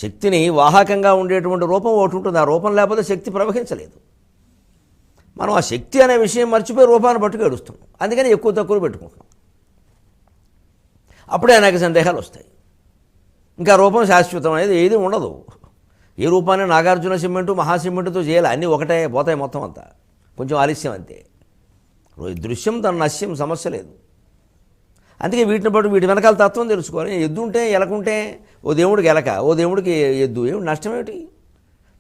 శక్తిని వాహకంగా ఉండేటువంటి రూపం ఒకటి ఉంటుంది. ఆ రూపం లేకపోతే శక్తి ప్రవహించలేదు. మనం ఆ శక్తి అనే విషయం మర్చిపోయి రూపాన్ని పట్టుకు ఏడుస్తున్నాం. అందుకని ఎక్కువ తక్కువ పెట్టుకుంటున్నాం. అప్పుడే అనేక సందేహాలు వస్తాయి. ఇంకా రూపం శాశ్వతం అనేది ఏది ఉండదు. ఏ రూపాన్ని నాగార్జున సిమెంటు మహాసిమెంటుతో చేయాలి, అన్నీ ఒకటే పోతాయి మొత్తం అంతా, కొంచెం ఆలస్యం అంతే. దృశ్యం తన నశ్యం, సమస్య లేదు. అందుకే వీటిని బట్టి వీటి వెనకాల తత్వం తెలుసుకోవాలి. ఎద్దు ఉంటే ఎలకుంటే ఓ దేవుడికి ఎలక, ఓ దేవుడికి ఎద్దు, ఏమిటి నష్టం ఏమిటి?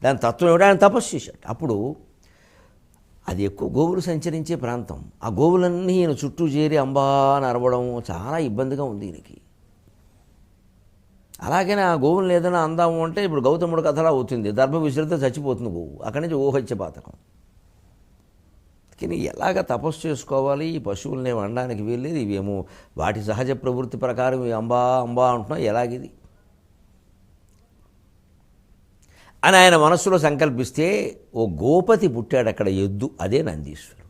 దాని తత్వం ఏమిటి? ఆయన తపస్సు చేశాడు. అప్పుడు అది ఎక్కువ గోవులు సంచరించే ప్రాంతం. ఆ గోవులన్నీ ఈయన చుట్టూ చేరి అంబా అని అరవడం చాలా ఇబ్బందిగా ఉంది ఈయనకి. అలాగనే ఆ గోవులను ఏదైనా అందాము అంటే ఇప్పుడు గౌతముడు కథలా అవుతుంది. దర్భ విసిరితే చచ్చిపోతుంది గోవు. అక్కడి నుంచి ఓహత్య పాతకం. కానీ ఎలాగ తపస్సు చేసుకోవాలి? ఈ పశువులనే వండడానికి వీల్లేదు. ఇవేమో వాటి సహజ ప్రవృత్తి ప్రకారం అంబా అంబా అంటున్నాం, ఎలాగిది అని ఆయన మనస్సులో సంకల్పిస్తే ఓ గోపతి పుట్టాడు అక్కడ, ఎద్దు. అదే నందీశ్వరుడు.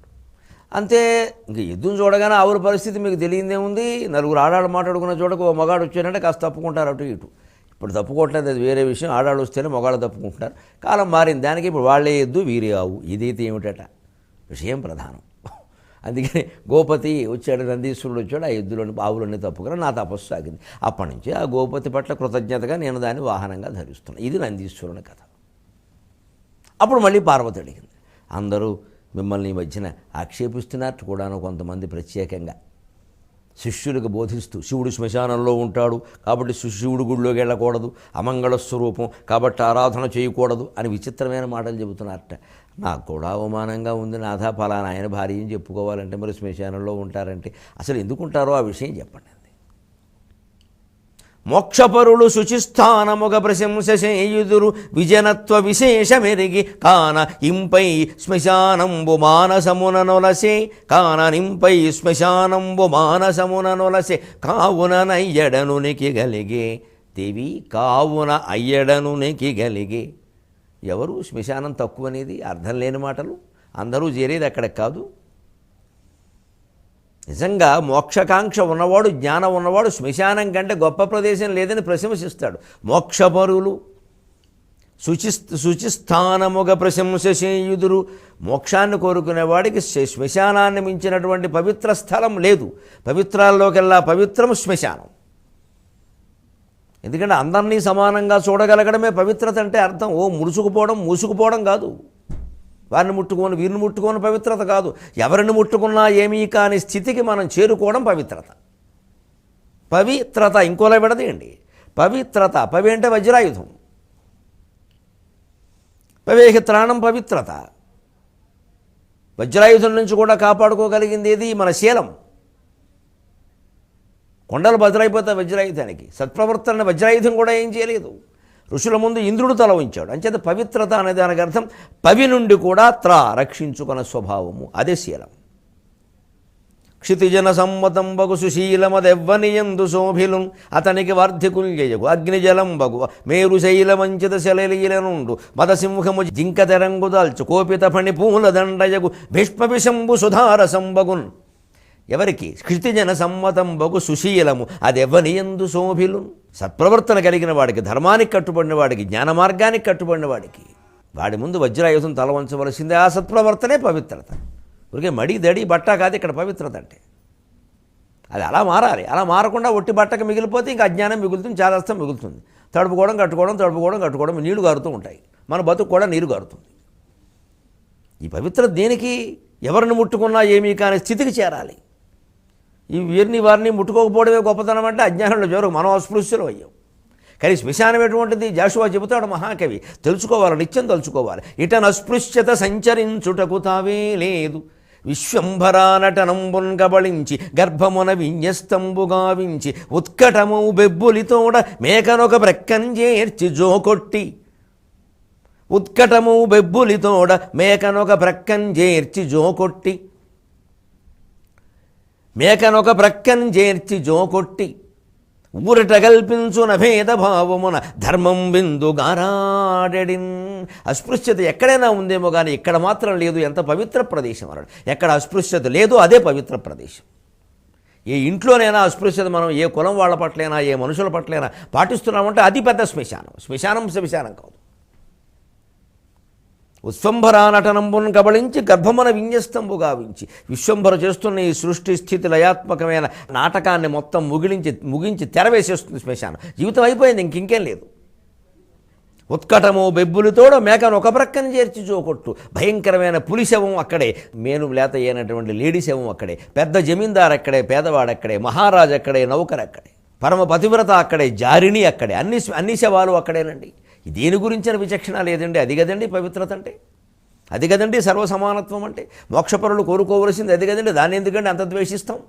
అంతే. ఇంక ఎద్దును చూడగానే ఆవుల పరిస్థితి మీకు తెలియదేముంది. నలుగురు ఆడాళ్ళు మాట్లాడుకున్న చోటకు ఓ మగాడు వచ్చారంటే కాస్త తప్పుకుంటారు అటు ఇటు. ఇప్పుడు తప్పుకోవట్లేదు, అది వేరే విషయం. ఆడాళ్ళు వస్తేనే మగాళ్ళు తప్పుకుంటున్నారు. కాలం మారింది. దానికి ఇప్పుడు వాళ్ళే ఎద్దు, వీరే ఆవు. ఇదైతే ఏమిటట విషయం ప్రధానం. అందుకని గోపతి వచ్చాడు, నందీశ్వరుడు వచ్చాడు, ఆ ఎద్దులోని ఆవులన్నీ తప్పుకుని నా తపస్సు సాగింది. అప్పటి నుంచి ఆ గోపతి పట్ల కృతజ్ఞతగా నేను దాన్ని వాహనంగా ధరిస్తున్నాను. ఇది నందీశ్వరుని కథ. అప్పుడు మళ్ళీ పార్వతి అడిగింది, అందరూ మిమ్మల్ని ఈ మధ్యన ఆక్షేపిస్తున్నట్టు కూడాను కొంతమంది ప్రత్యేకంగా శిష్యులకు బోధిస్తూ, శివుడు శ్మశానంలో ఉంటాడు కాబట్టి శివుడు గుడిలోకి వెళ్ళకూడదు, అమంగళ స్వరూపం కాబట్టి ఆరాధన చేయకూడదు అని విచిత్రమైన మాటలు చెబుతున్నారట. నాకు కూడా అవమానంగా ఉంది. నాథా ఫలానా ఆయన భార్య అని చెప్పుకోవాలంటే మరి శ్మశానంలో ఉంటారంటే అసలు ఎందుకుంటారో ఆ విషయం చెప్పండి. మోక్షపరులు శుచిస్థానముగ ప్రశంససేయుదురు విజనత్వ విశేషమెరిగి కాన ఇంపై శ్మశానంబు మానసమున నొలసే కాన నింపై శ్మశానంబు మానసమున నొలసే కావున నయ్యడనునికి గలిగే దేవి కావున అయ్యడనునికి గలిగే. ఎవరు శ్మశానం తక్కువ అనేది అర్థం లేని మాటలు. అందరూ చేరేది అక్కడ కాదు. నిజంగా మోక్షకాంక్ష ఉన్నవాడు, జ్ఞానం ఉన్నవాడు శ్మశానం కంటే గొప్ప ప్రదేశం లేదని ప్రశంసిస్తాడు. మోక్షపరులు శుచిస్థానముగ ప్రశంససేయుదురు. మోక్షాన్ని కోరుకునేవాడికి శ్మశానాన్ని మించినటువంటి పవిత్ర స్థలం లేదు. పవిత్రాల్లోకెల్లా పవిత్రం శ్మశానం. ఎందుకంటే అందరినీ సమానంగా చూడగలగడమే పవిత్రత అంటే అర్థం. ఓ ముడుచుకుపోవడం, మూసుకుపోవడం కాదు. వారిని ముట్టుకొని వీరిని ముట్టుకొని పవిత్రత కాదు. ఎవరిని ముట్టుకున్నా ఏమీ కాని స్థితికి మనం చేరుకోవడం పవిత్రత. పవిత్రత ఇంకోలా విడదీయండి. పవిత్రత, పవి అంటే వజ్రాయుధం, పవేహి త్రాణం పవిత్రత. వజ్రాయుధం నుంచి కూడా కాపాడుకోగలిగింది ఏది? మన శీలం. కొండలు బదులైపోతాయి వజ్రాయుధానికి. సత్ప్రవర్తన వజ్రాయుధం కూడా ఏం చేయలేదు. ఋషుల ముందు ఇంద్రుడు తల ఉంచాడు. అంచేత పవిత్రత అనే దానికి అర్థం పవి నుండి కూడా రక్షించుకున్న స్వభావము. అదే శీలం. క్షితిజన సమ్మతంబగు సుశీలమదెవ్వనియందు శోభిలు అతనికి వర్ధికుల్యయగు అగ్నిజలంబగు మేరు శైలమంచిత శలలీల నుండు మదసింహము జింక తెరంగు దాల్చు కోపిత ఫణి పూల దండయగు భీష్మవిషంబు సుధారసంబగున్. ఎవరికి? క్షితిజన సమ్మతంబగు సుశీలము అదెవ్వనియందు శోభిలు. సత్ప్రవర్తన కలిగిన వాడికి, ధర్మానికి కట్టుబడిన వాడికి, జ్ఞాన మార్గానికి కట్టుబడిన వాడికి వాడి ముందు వజ్రాయుధం తల వంచవలసిందే. ఆ సత్ప్రవర్తనే పవిత్రత. ఊరికే మడి దడి బట్ట కాదు ఇక్కడ పవిత్రత అంటే. అది అలా మారాలి. అలా మారకుండా ఒట్టి బట్టకు మిగిలిపోతే ఇంకా అజ్ఞానం మిగులుతుంది, చాదస్తం మిగులుతుంది. తడుపుకోవడం కట్టుకోవడం నీళ్లు గారుతూ ఉంటాయి. మన బతుకు కూడా నీరు గారుతుంది. ఈ పవిత్రత దేనికి? ఎవరిని ముట్టుకున్నా ఏమీ కాని స్థితికి చేరాలి. ఈ వీరిని వారిని ముట్టుకోకపోవడమే గొప్పతనం అంటే అజ్ఞానంలో జోరు మనం అస్పృశ్యులు అయ్యాం. కానీ శ్మశానం ఎటువంటిది? జాషువా చెబుతాడు మహాకవి. తెలుసుకోవాలి, నిత్యం తలుచుకోవాలి. ఇటన అస్పృశ్యత సంచరించుటకు తావే లేదు విశ్వంభరా నటనంబున్ కబళించి గర్భమున విన్యస్తంబు గావించి ఉత్కటము బెబ్బులితోడ మేకనొక ప్రక్కంజేర్చి జోకొట్టి ఉత్కటము బెబ్బులితోడ మేకనొక ప్రక్కంజేర్చి జోకొట్టి మేకనొక ప్రక్కన్ చేర్చి జోకొట్టి ఊరట కల్పించున భేదభావమున ధర్మం బిందుగారాడెడిన్. అస్పృశ్యత ఎక్కడైనా ఉందేమో కానీ ఇక్కడ మాత్రం లేదు. ఎంత పవిత్ర ప్రదేశం అన్నాడు. ఎక్కడ అస్పృశ్యత లేదో అదే పవిత్ర ప్రదేశం. ఏ ఇంట్లోనైనా అస్పృశ్యత మనం ఏ కులం వాళ్ళ పట్లైనా ఏ మనుషుల పట్లైనా పాటిస్తున్నామంటే అది పెద్ద శ్మశానం. శ్మశానం కాదు. ఉత్సంభరా నటనంబును కబళించి గర్భమున విన్యస్తంబు గావించి, విశ్వంభర చేస్తున్న ఈ సృష్టి స్థితి లయాత్మకమైన నాటకాన్ని మొత్తం ముగించి తెరవేసేస్తుంది శ్మశానం. జీవితం అయిపోయింది, ఇంకేం లేదు. ఉత్కటము బెబ్బులతోడ మేకను ఒక ప్రక్కన చేర్చి జోకొట్టు, భయంకరమైన పులి శవం అక్కడే, మేను లేత అయినటువంటి లేడీ శవం అక్కడే, పెద్ద జమీందారు అక్కడే, పేదవాడక్కడే, మహారాజు అక్కడే, నౌకరు అక్కడే, పరమ పతివ్రత అక్కడే, జారిణి అక్కడే, అన్ని శవాలు అక్కడేనండి. దేని గురించిన విచక్షణ లేదండి. అది కదండి పవిత్రత అంటే, అది కదండి సర్వసమానత్వం అంటే. మోక్షపరులు కోరుకోవలసింది అది కదండి. దాన్ని ఎందుకంటే అంత ద్వేషిస్తాం?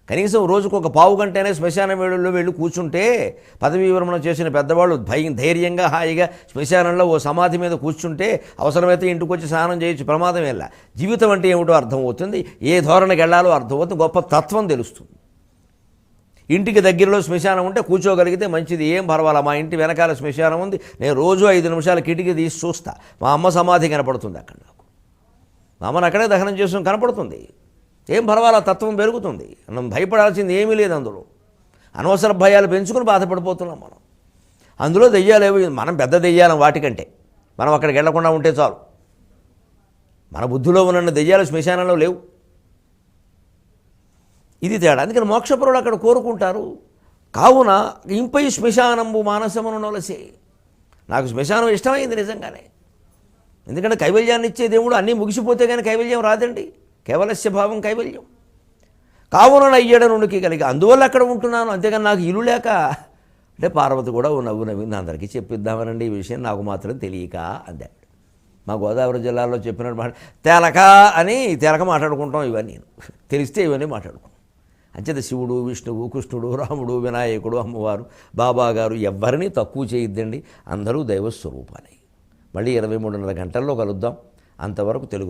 కనీసం రోజుకు ఒక పావు గంటనే శ్మశాన వేళల్లో వెళ్ళి కూర్చుంటే, పదవీ విరమణ చేసిన పెద్దవాళ్ళు ధైర్యంగా హాయిగా శ్మశానంలో ఓ సమాధి మీద కూర్చుంటే, అవసరమైతే ఇంటికి వచ్చి స్నానం చేయొచ్చు, ప్రమాదం వెళ్ళా. జీవితం అంటే ఏమిటో అర్థమవుతుంది, ఏ ధోరణికి వెళ్ళాలో అర్థమవుతుంది, గొప్ప తత్వం తెలుస్తుంది. ఇంటికి దగ్గరలో శ్మశానం ఉంటే కూర్చోగలిగితే మంచిది, ఏం పర్వాలా. మా ఇంటి వెనకాల శ్మశానం ఉంది, నేను రోజు 5 నిమిషాలు కిటికీ తీసి చూస్తా, మా అమ్మ సమాధి కనపడుతుంది అక్కడ, నాకు మా అమ్మను అక్కడే దహనం చేసిన కనపడుతుంది, ఏం పర్వాలా, తత్వం పెరుగుతుంది. మనం భయపడాల్సింది ఏమీ లేదు అందులో. అనవసర భయాలు పెంచుకుని బాధపడిపోతున్నాం మనం. అందులో దెయ్యాలేవి, మనం పెద్ద దెయ్యాలం వాటికంటే, మనం అక్కడికి వెళ్లకుండా ఉంటే చాలు. మన బుద్ధిలో ఉన్న దెయ్యాలు శ్మశానంలో లేవు. ఇది తేడా. అందుకని మోక్షపరులు అక్కడ కోరుకుంటారు. కావున ఇంపై శ్మశానంబు మానసమును నొలసే. నాకు శ్మశానం ఇష్టమైంది నిజంగానే. ఎందుకంటే కైవల్యాన్ని ఇచ్చే దేవుడు అన్నీ ముగిసిపోతే కానీ కైవల్యం రాదండి. కేవలస్య భావం కైవల్యం. కావున నయ్యడ నుండికి కలిగి అందువల్ల అక్కడ ఉంటున్నాను. అంతేగాని నాకు ఇల్లు లేక అంటే పార్వతి కూడా నవ్వింది. అందరికీ చెప్పిద్దామనండి ఈ విషయం, నాకు మాత్రం తెలియక అందే. మా గోదావరి జిల్లాలో చెప్పినట్టు తేలక మాట్లాడుకుంటాం. ఇవన్నీ తెలిస్తే ఇవన్నీ మాట్లాడుకుంటాం. అంచేత శివుడు, విష్ణువు, కృష్ణుడు, రాముడు, వినాయకుడు, అమ్మవారు, బాబాగారు ఎవ్వరినీ తక్కువ చేయొద్దండి. అందరూ దైవస్వరూపాలే. మళ్ళీ 23:30 గంటల్లో కలుద్దాం. అంతవరకు తెలుగు